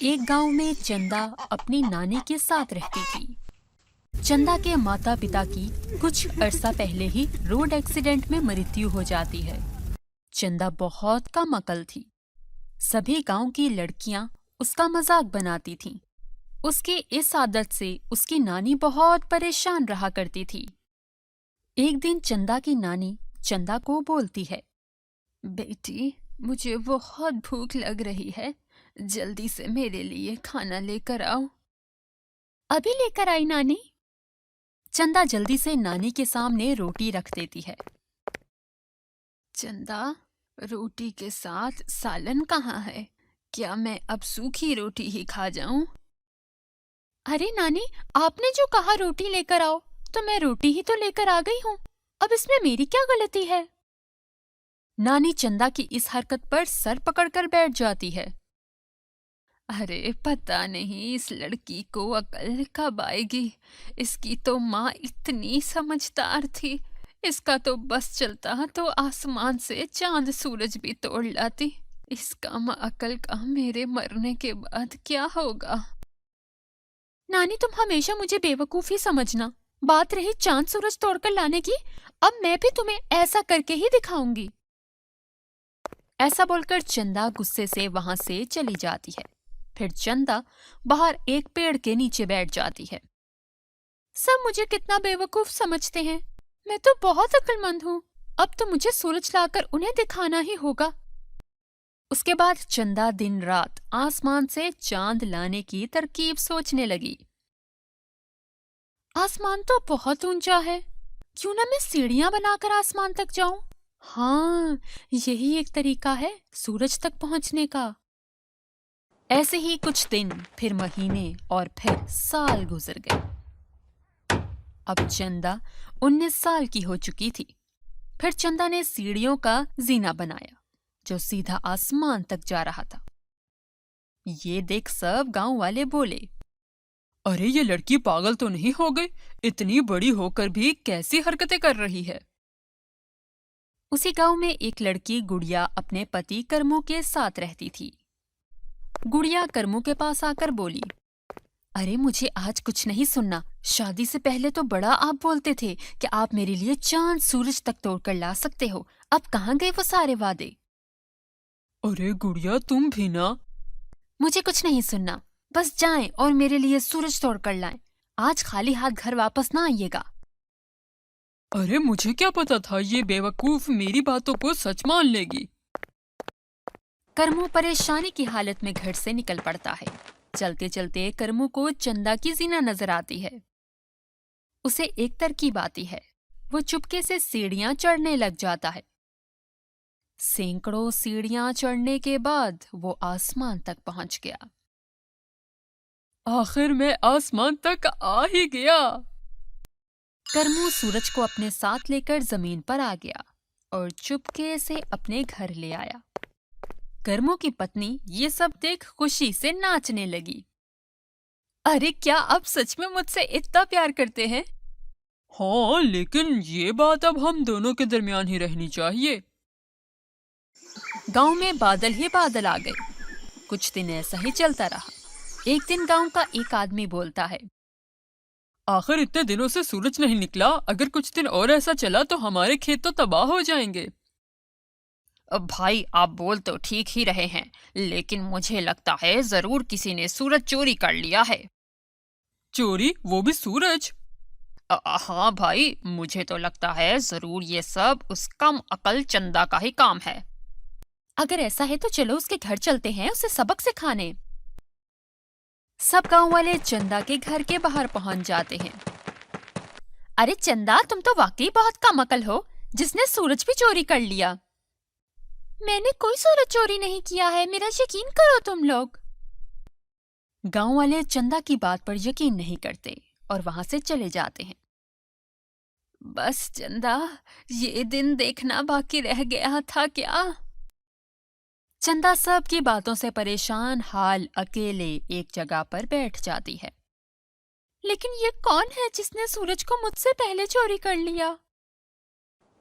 एक गांव में चंदा अपनी नानी के साथ रहती थी। चंदा के माता पिता की कुछ अरसा पहले ही रोड एक्सीडेंट में मृत्यु हो जाती है। चंदा बहुत कम अकल थी। सभी गांव की लड़कियां उसका मजाक बनाती थीं। उसकी इस आदत से उसकी नानी बहुत परेशान रहा करती थी। एक दिन चंदा की नानी चंदा को बोलती है, बेटी, मुझे बहुत भूख लग रही है, जल्दी से मेरे लिए खाना लेकर आओ। अभी लेकर आई नानी। चंदा जल्दी से नानी के सामने रोटी रख देती है। चंदा, रोटी के साथ सालन कहाँ है? क्या मैं अब सूखी रोटी ही खा जाऊं? अरे नानी, आपने जो कहा रोटी लेकर आओ, तो मैं रोटी ही तो लेकर आ गई हूँ। अब इसमें मेरी क्या गलती है? नानी चंदा की इस हरकत पर सर पकड़कर बैठ जाती है। अरे पता नहीं इस लड़की को अकल कब आएगी। इसकी तो माँ इतनी समझदार थी। इसका तो बस चलता तो आसमान से चांद सूरज भी तोड़ लाती। इस कम अकल का मेरे मरने के बाद क्या होगा? नानी, तुम हमेशा मुझे बेवकूफ ही समझना। बात रही चांद सूरज तोड़कर लाने की, अब मैं भी तुम्हें ऐसा करके ही दिखाऊंगी। ऐसा बोलकर चंदा गुस्से से वहां से चली जाती है। फिर चंदा बाहर एक पेड़ के नीचे बैठ जाती है। सब मुझे कितना बेवकूफ समझते हैं। मैं तो बहुत अक्लमंद हूँ। अब तो मुझे सूरज लाकर उन्हें दिखाना ही होगा। उसके बाद चंदा दिन रात आसमान से चांद लाने की तरकीब सोचने लगी। आसमान तो बहुत ऊंचा है, क्यों ना मैं सीढ़ियां बनाकर आसमान तक जाऊं? हाँ, यही एक तरीका है सूरज तक पहुंचने का। ऐसे ही कुछ दिन, फिर महीने और फिर साल गुजर गए। अब चंदा 19 साल की हो चुकी थी। फिर चंदा ने सीढ़ियों का जीना बनाया जो सीधा आसमान तक जा रहा था। ये देख सब गांव वाले बोले, अरे ये लड़की पागल तो नहीं हो गई? इतनी बड़ी होकर भी कैसी हरकतें कर रही है। उसी गांव में एक लड़की गुड़िया अपने पति करमू के साथ रहती थी। गुड़िया करमू के पास आकर बोली, अरे मुझे आज कुछ नहीं सुनना। शादी से पहले तो बड़ा आप बोलते थे कि आप मेरे लिए चांद सूरज तक तोड़कर ला सकते हो। अब कहाँ गए वो सारे वादे? अरे गुड़िया, तुम भी ना। मुझे कुछ नहीं सुनना, बस जाएं और मेरे लिए सूरज तोड़कर लाएं। आज खाली हाथ घर वापस ना आइएगा। अरे मुझे क्या पता था ये बेवकूफ मेरी बातों को सच मान लेगी। करमू परेशानी की हालत में घर से निकल पड़ता है। चलते चलते करमू को चंदा की जीना नजर आती है। उसे एक तरकीब आती है। वो चुपके से सीढ़ियां चढ़ने लग जाता है। सैकड़ों सीढ़ियां चढ़ने के बाद वो आसमान तक पहुंच गया। आखिर मैं आसमान तक आ ही गया। करमू सूरज को अपने साथ लेकर जमीन पर आ गया और चुपके से अपने घर ले आया। करमू की पत्नी ये सब देख खुशी से नाचने लगी। अरे क्या आप सच में मुझसे इतना प्यार करते हैं? हाँ, लेकिन ये बात अब हम दोनों के दरमियान ही रहनी चाहिए। गांव में बादल ही बादल आ गए। कुछ दिन ऐसा ही चलता रहा। एक दिन गांव का एक आदमी बोलता है, आखिर इतने दिनों से सूरज नहीं निकला। अगर कुछ दिन और ऐसा चला तो हमारे खेत तो तबाह हो जाएंगे। अब भाई, आप बोल तो ठीक ही रहे हैं, लेकिन मुझे लगता है जरूर किसी ने सूरज चोरी कर लिया है। चोरी? वो भी सूरज? हाँ भाई, मुझे तो लगता है जरूर ये सब उस कम अकल चंदा का ही काम है। अगर ऐसा है तो चलो उसके घर चलते हैं, उसे सबक सिखाने। सब गांव वाले चंदा के घर के बाहर पहुंच जाते हैं। अरे चंदा, तुम तो वाकई बहुत कम अकल हो, जिसने सूरज भी चोरी कर लिया। मैंने कोई सूरज चोरी नहीं किया है, मेरा यकीन करो तुम लोग। गांव वाले चंदा की बात पर यकीन नहीं करते और वहां से चले जाते हैं। बस चंदा, ये दिन देखना बाकी रह गया था क्या? चंदा सब की बातों से परेशान हाल अकेले एक जगह पर बैठ जाती है। लेकिन ये कौन है जिसने सूरज को मुझसे पहले चोरी कर लिया?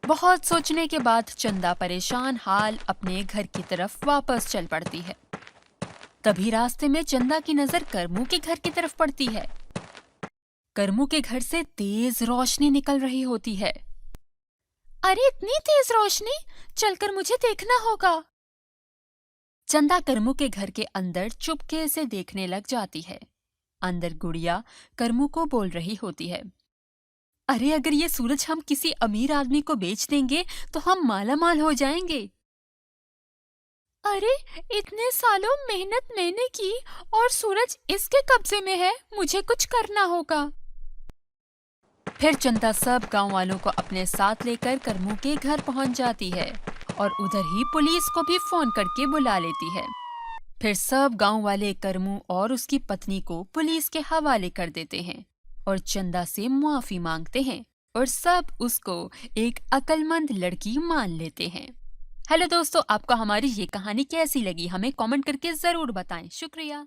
बहुत सोचने के बाद चंदा परेशान हाल अपने घर की तरफ वापस चल पड़ती है। तभी रास्ते में चंदा की नजर करमू के घर की तरफ पड़ती है। करमू के घर से तेज रोशनी निकल रही होती है। अरे इतनी तेज रोशनी, चलकर मुझे देखना होगा। चंदा करमू के घर के अंदर चुपके से देखने लग जाती है। अंदर गुड़िया करमू को बोल रही होती है, अरे अगर ये सूरज हम किसी अमीर आदमी को बेच देंगे तो हम मालामाल हो जाएंगे। अरे इतने सालों मेहनत मैंने की और सूरज इसके कब्जे में है, मुझे कुछ करना होगा। फिर चंदा सब गांव वालों को अपने साथ लेकर करमू के घर पहुंच जाती है और उधर ही पुलिस को भी फोन करके बुला लेती है। फिर सब गांव वाले करमू और उसकी पत्नी को पुलिस के हवाले कर देते हैं और चंदा से माफी मांगते हैं और सब उसको एक अक्लमंद लड़की मान लेते हैं। हेलो दोस्तों, आपको हमारी ये कहानी कैसी लगी हमें कमेंट करके जरूर बताएं। शुक्रिया।